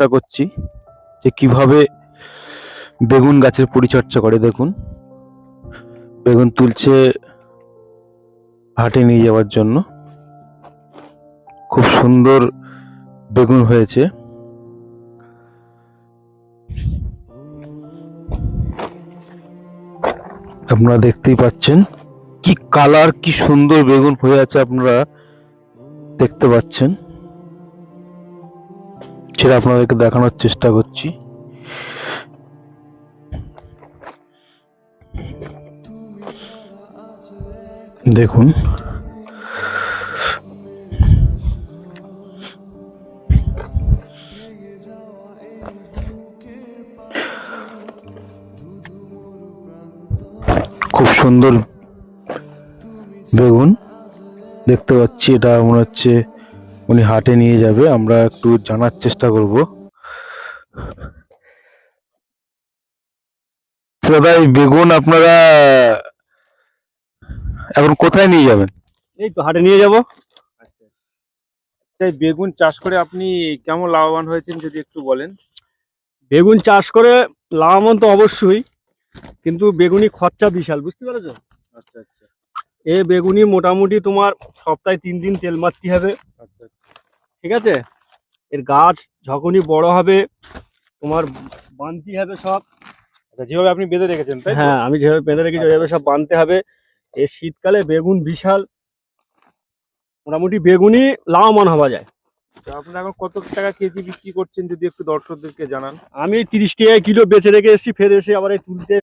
চেষ্টা করছি যে কিভাবে বেগুন গাছের পরিচর্যা করে। দেখুন, বেগুন তুলছে হাটে নিয়ে যাওয়ার জন্য। খুব সুন্দর বেগুন হয়েছে। আপনারা দেখতেই পাচ্ছেন কি কালার, কি সুন্দর বেগুন হয়ে আছে, আপনারা দেখতে পাচ্ছেন। সেটা আপনাদেরকে দেখানোর চেষ্টা করছি। দেখুন, খুব সুন্দর বেগুন দেখতে পাচ্ছি। এটা মনে হচ্ছে উনি হাটে নিয়ে যাবে। আমরা একটু জানার চেষ্টা করব। দাদা, এই বেগুন আপনারা এখন কোথায় নিয়ে যাবেন? এই তো হাটে নিয়ে যাব। আচ্ছা, এই বেগুন চাষ করে আপনি কেমন লাভবান হয়েছেন যদি একটু বলেন। বেগুন চাষ করে লাভবান তো অবশ্যই, কিন্তু বেগুনি খরচা বিশাল, বুঝতে পেরেছো? আচ্ছা আচ্ছা এ বেগুনি মোটামুটি তোমার সপ্তাহে 3 দিন তেল মারতে হবে, আচ্ছা ঠিক আছে? এর গাছ যখনই বড় হবে তোমার বানতে হবে সব। আচ্ছা, যেভাবে আপনি বেঁধে রেখেছেন তাই তো? হ্যাঁ, আমি যেভাবে বেঁধে রেখেছি ওইভাবে সব বানতে হবে। এই শীতকালে বেগুন বিশাল, মোটামুটি বেগুনি লাভবান হওয়া যায়। তো আপনারা এখন কত টাকা কেজি বিক্রি করছেন যদি একটু দর্শকদেরকে জানান। আমি 30 টাকা কিলো বেচে রেখে এসেছি, ফের এসে আবার এই তুলতে